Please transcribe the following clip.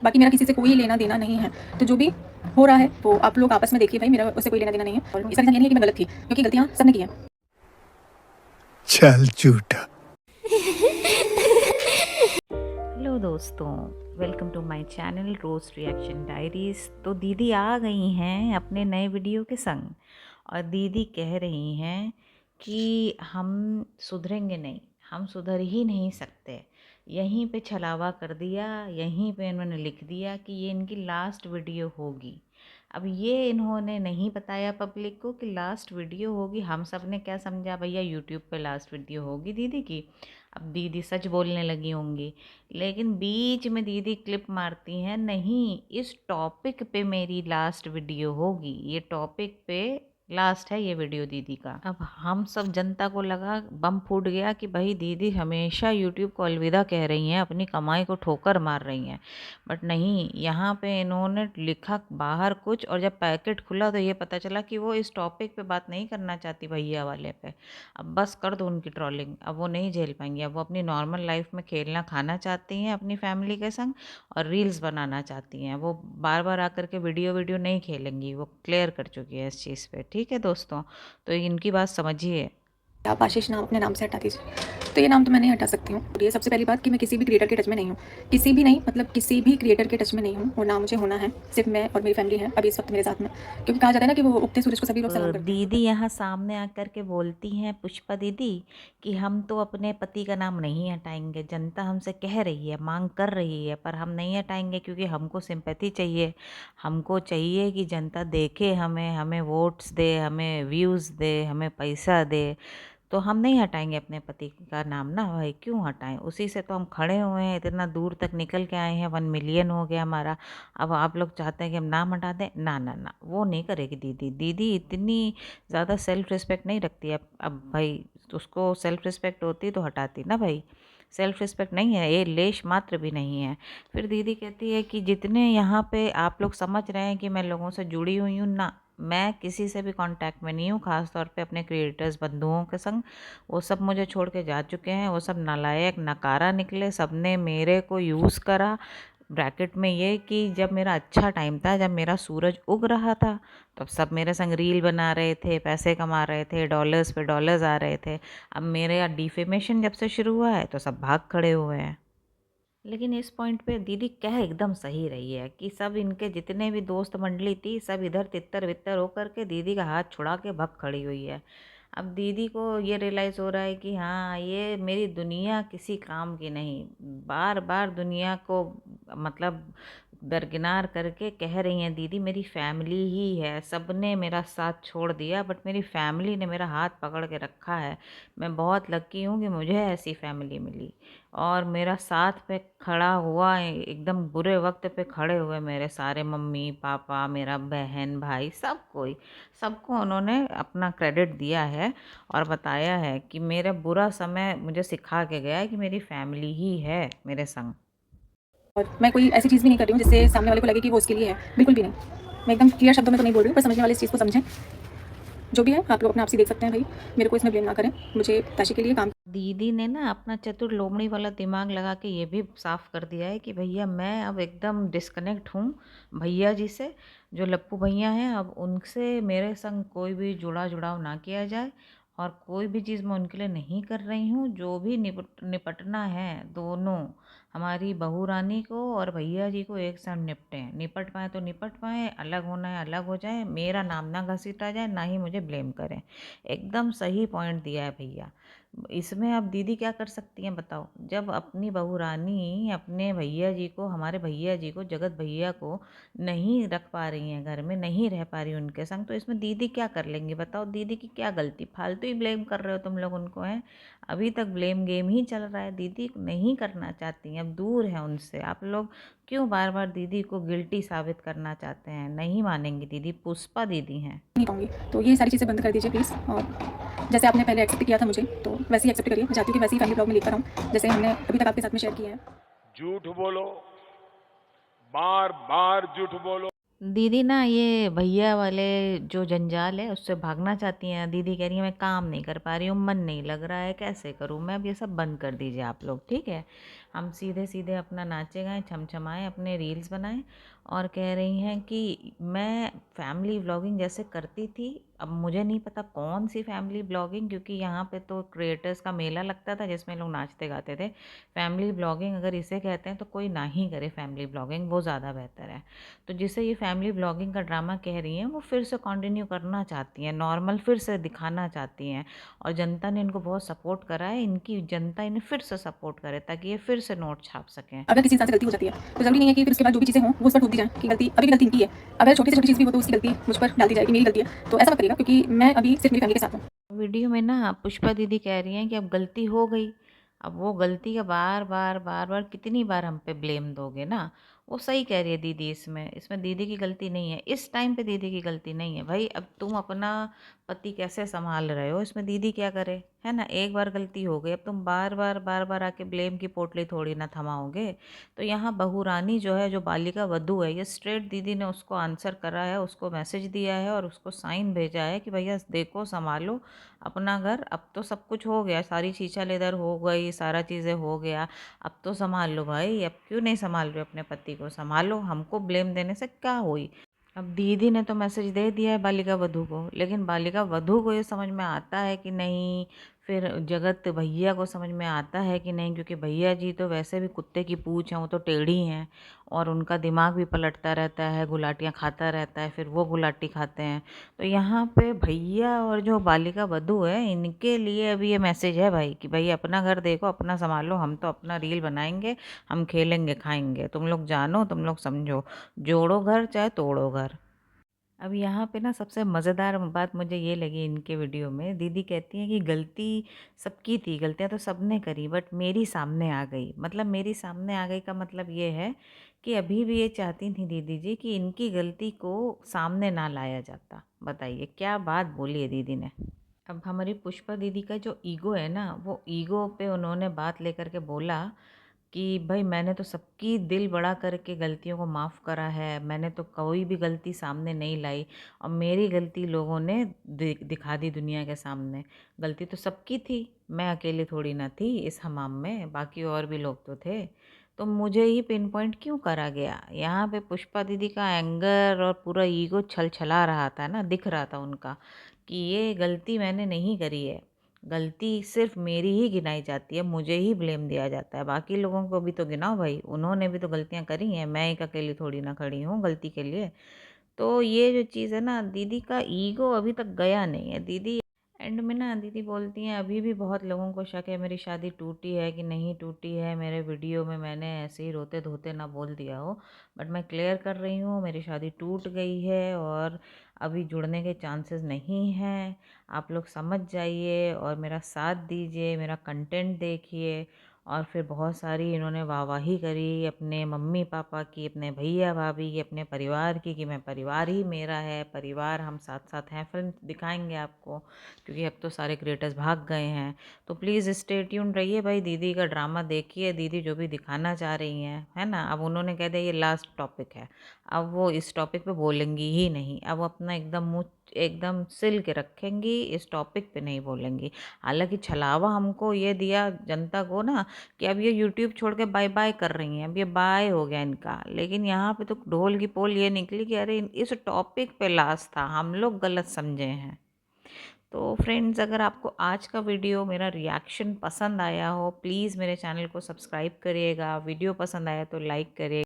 बाकी मेरा किसी से कोई लेना देना नहीं है। तो जो भी हो रहा है वो आप लोग आपस में देखिए भाई, मेरा उससे कोई लेना देना नहीं है। और इसका रीज़न ये नहीं है कि मैं गलत थी, क्योंकि गलतियाँ सबने की हैं। चल झूठा। हेलो दोस्तों, वेलकम टू माय चैनल रोज़ रिएक्शन डायरीज़। तो दीदी आ गई हैं अपने नए वीडियो के संग और दीदी कह रही हैं कि हम सुधरेंगे नहीं, हम सुधर ही नहीं सकते। यहीं पे छलावा कर दिया, यहीं पे इन्होंने लिख दिया कि ये इनकी लास्ट वीडियो होगी। अब ये इन्होंने नहीं बताया पब्लिक को कि लास्ट वीडियो होगी। हम सब ने क्या समझा, भैया यूट्यूब पे लास्ट वीडियो होगी दीदी की। अब दीदी सच बोलने लगी होंगी, लेकिन बीच में दीदी क्लिप मारती हैं, नहीं इस टॉपिक पे मेरी लास्ट वीडियो होगी, ये टॉपिक पे लास्ट है ये वीडियो दीदी का। अब हम सब जनता को लगा, बम फूट गया कि भाई दीदी हमेशा यूट्यूब को अलविदा कह रही हैं, अपनी कमाई को ठोकर मार रही हैं। बट नहीं, यहाँ पे इन्होंने लिखा बाहर कुछ और जब पैकेट खुला तो ये पता चला कि वो इस टॉपिक पे बात नहीं करना चाहती भैया वाले पे। अब बस कर दो उनकी ट्रोलिंग, अब वो नहीं झेल पाएंगी। अब वो अपनी नॉर्मल लाइफ में खेलना खाना चाहती हैं अपनी फैमिली के संग और रील्स बनाना चाहती हैं। वो बार बार आकर के वीडियो वीडियो नहीं खेलेंगी, वो क्लियर कर चुकी है इस चीज़ पे। ठीक है दोस्तों, तो इनकी बात समझिए। आप आशीष नाम अपने नाम से हटा दीजिए। तो ये नाम तो मैं नहीं हटा सकती हूँ। ये सबसे पहली बात कि मैं किसी भी क्रिएटर के टच में नहीं हूँ, किसी भी नहीं, मतलब किसी भी क्रिएटर के टच में नहीं हूँ। और ना मुझे होना है, सिर्फ मैं और मेरी फैमिली है अभी इस वक्त मेरे साथ में। क्योंकि कहा जाता है ना कि वो उगते सूरज को सभी लोग सलाम करते हैं। दीदी यहाँ सामने आकर के बोलती हैं, पुष्पा दीदी, कि हम तो अपने पति का नाम नहीं हटाएंगे। जनता हमसे कह रही है, मांग कर रही है, पर हम नहीं हटाएंगे क्योंकि हमको सिंपैथी चाहिए। हमको चाहिए कि जनता देखे हमें, हमें वोट्स दे, हमें व्यूज़ दे, हमें पैसा दे। तो हम नहीं हटाएंगे अपने पति का नाम ना भाई, क्यों हटाएं? उसी से तो हम खड़े हुए हैं, इतना दूर तक निकल के आए हैं, 1 मिलियन हो गया हमारा। अब आप लोग चाहते हैं कि हम नाम हटा दें? ना ना ना, वो नहीं करेगी दीदी। दीदी इतनी ज़्यादा सेल्फ रिस्पेक्ट नहीं रखती। अब भाई उसको सेल्फ रिस्पेक्ट होती तो हटाती ना भाई। सेल्फ रिस्पेक्ट नहीं है, ये लेश मात्र भी नहीं है। फिर दीदी कहती है कि जितने यहाँ पे आप लोग समझ रहे हैं कि मैं लोगों से जुड़ी हुई हूँ ना, मैं किसी से भी कांटेक्ट में नहीं हूँ, ख़ास तौर पे अपने क्रिएटर्स बंधुओं के संग। वो सब मुझे छोड़ के जा चुके हैं, वो सब नालायक नकारा निकले, सब ने मेरे को यूज़ करा। ब्रैकेट में ये कि जब मेरा अच्छा टाइम था, जब मेरा सूरज उग रहा था, तब सब मेरे संग रील बना रहे थे, पैसे कमा रहे थे, डॉलर्स पे डॉलर्स आ रहे थे। अब मेरे डिफेमेशन जब से शुरू हुआ है तो सब भाग खड़े हुए हैं। लेकिन इस पॉइंट पे दीदी कह एकदम सही रही है कि सब इनके जितने भी दोस्त मंडली थी, सब इधर तितर बितर होकर के दीदी का हाथ छुड़ा के भग खड़ी हुई है। अब दीदी को ये रियलाइज़ हो रहा है कि हाँ, ये मेरी दुनिया किसी काम की नहीं। बार बार दुनिया को मतलब दरकिनार करके कह रही हैं, दीदी मेरी फैमिली ही है, सब ने मेरा साथ छोड़ दिया बट मेरी फैमिली ने मेरा हाथ पकड़ के रखा है। मैं बहुत लकी हूँ कि मुझे ऐसी फैमिली मिली और मेरा साथ पे खड़ा हुआ है, एकदम बुरे वक्त पे खड़े हुए मेरे सारे मम्मी पापा, मेरा बहन भाई, सब कोई, सबको उन्होंने अपना क्रेडिट दिया है और बताया है कि मेरा बुरा समय मुझे सिखा के गया है कि मेरी फैमिली ही है मेरे संग। और मैं कोई ऐसी चीज़ भी नहीं कर रही हूँ जिससे सामने वाले को लगे कि वो उसके लिए है, बिल्कुल भी नहीं। मैं एकदम क्लियर शब्दों में तो नहीं बोल रही हूँ, पर समझने वाले इस चीज़ को समझें। जो भी है आप लोग अपने आप से देख सकते हैं भाई, मेरे को इसमें ब्लेम ना करें। मुझे ताशी के लिए काम दीदी ने ना अपना चतुर लोमड़ी वाला दिमाग लगा के ये भी साफ कर दिया है कि भैया मैं अब एकदम डिस्कनेक्ट हूँ भैया जी से। जो लप्पू भैया हैं, अब उनसे मेरे संग कोई भी जुड़ाव ना किया जाए और कोई भी चीज़ मैं उनके लिए नहीं कर रही हूँ। जो भी निपटना है, दोनों हमारी बहू रानी को और भैया जी को एक साथ निपटें। निपट पाए तो निपट पाए, अलग होना है अलग हो जाए, मेरा नाम ना घसीटा जाए, ना ही मुझे ब्लेम करें। एकदम सही पॉइंट दिया है भैया। इसमें अब दीदी क्या कर सकती हैं बताओ? जब अपनी बहू रानी अपने भैया जी को, हमारे भैया जी को, जगत भैया को नहीं रख पा रही हैं घर में, नहीं रह पा रही उनके संग, तो इसमें दीदी क्या कर लेंगी बताओ? दीदी की क्या गलती? फालतू ही ब्लेम कर रहे हो तुम लोग उनको। हैं अभी तक ब्लेम गेम ही चल रहा है। दीदी नहीं करना चाहती हैं, अब दूर है उनसे। आप लोग क्यों बार बार दीदी को गिल्टी साबित करना चाहते हैं? नहीं मानेंगी दीदी, पुष्पा दीदी हैं। नहीं पाऊँगी। तो ये सारी चीज़ें बंद कर दीजिए प्लीज़। और जैसे आपने पहले एक्सेप्ट किया था मुझे, तो वैसे ही एक्सेप्ट करिए। मैं चाहती हूँ कि वैसे ही फैमिली ब्लॉग में लेकर आऊँ, जैसे हमने अभी तक आपके साथ में शेयर किया है। झूठ बोलो, बार बार झूठ बोलो। दीदी ना ये भैया वाले जो जंजाल है उससे भागना चाहती हैं। दीदी कह रही है मैं काम नहीं कर पा रही हूँ, मन नहीं लग रहा है, कैसे करूँ मैं? अब ये सब बंद कर दीजिए आप लोग, ठीक है? हम सीधे सीधे अपना नाचे गाएँ, छमछमाएँ, अपने रील्स बनाएँ और कह रही हैं कि मैं फैमिली व्लॉगिंग जैसे करती थी, अब मुझे नहीं पता कौन-सी फैमिली व्लॉगिंग, क्योंकि यहाँ पे तो क्रिएटर्स का मेला लगता था जिसमें लोग नाचते गाते थे। फैमिली व्लॉगिंग अगर इसे कहते हैं तो कोई ना ही करे फैमिली व्लॉगिंग, वो ज़्यादा बेहतर है। तो जिसे ये फैमिली व्लॉगिंग का ड्रामा कह रही हैं, वो फिर से कंटिन्यू करना चाहती हैं, नॉर्मल फिर से दिखाना चाहती हैं और जनता ने इनको बहुत सपोर्ट करा है, इनकी जनता इन्हें फिर से सपोर्ट करे ताकि ये फिर से नोट छाप सकें। अगर किसी इंसान से गलती हो जाती है तो ज़रूरी नहीं है कि फिर उसके बाद जो भी चीज़ें हों वो उस पर थोप दी जाए कि गलती अभी भी गलती इनकी है। अगर छोटी से छोटी चीज़ भी हो तो उसकी गलती मुझ पर डाल दी जाए कि मेरी गलती है। तो ऐसा मत करिएगा क्योंकि मैं अभी सिर्फ मेरी फैमिली के साथ हूँ। वीडियो में ना पुष्पा दीदी कह रही हैं कि अब गलती हो गई, अब वो गलती का बार-बार कितनी बार हम पे ब्लेम दोगे ना? वो सही कह रही है दीदी इसमें, इसमें दीदी की गलती नहीं है, इस टाइम पे दीदी की गलती नहीं है। भई अब तुम अपना पति कैसे सँभाल रहे हो, इसमें दीदी क्या करे, है ना? एक बार गलती हो गई, अब तुम बार-बार आके ब्लेम की पोटली थोड़ी ना थमाओगे। तो यहाँ बहू रानी जो है, जो बालिका वधू है, ये स्ट्रेट दीदी ने उसको आंसर करा है, उसको मैसेज दिया है और उसको साइन भेजा है कि भैया देखो सँभालो अपना घर, अब तो सब कुछ हो गया, सारी शीशा लेदर हो गई, सारा चीज़ें हो गया, अब तो सँभाल लो भाई, अब क्यों नहीं सँभाल रहे हो अपने पति को, सँभालो, हमको ब्लेम देने से क्या हुई। अब दीदी ने तो मैसेज दे दिया है बालिका वधू को, लेकिन बालिका वधू को ये समझ में आता है कि नहीं, फिर जगत भैया को समझ में आता है कि नहीं, क्योंकि भैया जी तो वैसे भी कुत्ते की पूँछ हैं, वो तो टेढ़ी हैं और उनका दिमाग भी पलटता रहता है, गुलाटियाँ खाता रहता है, फिर वो गुलाटी खाते हैं। तो यहाँ पे भैया और जो बालिका वधू है, इनके लिए अभी ये मैसेज है भाई कि भाई अपना घर देखो, अपना संभालो, हम तो अपना रील बनाएंगे, हम खेलेंगे खाएंगे, तुम लोग जानो, तुम लोग समझो, जोड़ो घर चाहे तोड़ो घर। अब यहाँ पे ना सबसे मज़ेदार बात मुझे ये लगी इनके वीडियो में, दीदी कहती हैं कि गलती सबकी थी, गलतियाँ तो सबने करी बट मेरी सामने आ गई। मतलब मेरी सामने आ गई का मतलब ये है कि अभी भी ये चाहती थी दीदी जी कि इनकी गलती को सामने ना लाया जाता। बताइए क्या बात बोली है दीदी ने। अब हमारी पुष्पा दीदी का जो ईगो है ना, वो ईगो पे उन्होंने बात लेकर के बोला कि भाई मैंने तो सबकी दिल बड़ा करके गलतियों को माफ़ करा है, मैंने तो कोई भी गलती सामने नहीं लाई और मेरी गलती लोगों ने दिखा दी दुनिया के सामने। गलती तो सबकी थी, मैं अकेली थोड़ी ना थी इस हमाम में, बाकी और भी लोग तो थे। तो मुझे ही पिन पॉइंट क्यों करा गया? यहाँ पे पुष्पा दीदी का एंगर और पूरा ईगो छलछला रहा था ना, दिख रहा था उनका कि ये गलती मैंने नहीं करी है, गलती सिर्फ मेरी ही गिनाई जाती है, मुझे ही ब्लेम दिया जाता है, बाकी लोगों को भी तो गिनाओ भाई, उन्होंने भी तो गलतियां करी हैं, मैं एक अकेली थोड़ी ना खड़ी हूँ गलती के लिए। तो ये जो चीज़ है ना, दीदी का ईगो अभी तक गया नहीं है। दीदी एंड में ना दीदी बोलती हैं अभी भी बहुत लोगों को शक है मेरी शादी टूटी है कि नहीं टूटी है, मेरे वीडियो में मैंने ऐसे ही रोते धोते ना बोल दिया हो, बट मैं क्लियर कर रही हूँ मेरी शादी टूट गई है और अभी जुड़ने के चांसेस नहीं हैं। आप लोग समझ जाइए और मेरा साथ दीजिए, मेरा कंटेंट देखिए। और फिर बहुत सारी इन्होंने वाहवाही करी अपने मम्मी पापा की, अपने भैया भाभी की, अपने परिवार की कि मैं परिवार ही मेरा है, परिवार हम साथ साथ हैं। फिल्म दिखाएंगे आपको क्योंकि अब तो सारे क्रिएटर्स भाग गए हैं। तो प्लीज़ स्टे ट्यून रहिए भाई, दीदी का ड्रामा देखिए, दीदी जो भी दिखाना चाह रही हैं, है ना। अब उन्होंने कह दिया ये लास्ट टॉपिक है, अब वो इस टॉपिक पे बोलेंगी ही नहीं, अब वो अपना एकदम मुँह एकदम सिल के रखेंगी, इस टॉपिक पे नहीं बोलेंगी। हालांकि छलावा हमको ये दिया जनता को ना कि अब ये यूट्यूब छोड़ के बाय बाय कर रही हैं, अब ये बाय हो गया इनका, लेकिन यहाँ पे तो ढोल की पोल ये निकली कि अरे इस टॉपिक पे लास्ट था, हम लोग गलत समझे हैं। तो फ्रेंड्स, अगर आपको आज का वीडियो मेरा रिएक्शन पसंद आया हो, प्लीज़ मेरे चैनल को सब्सक्राइब करिएगा, वीडियो पसंद आया तो लाइक करिएगा।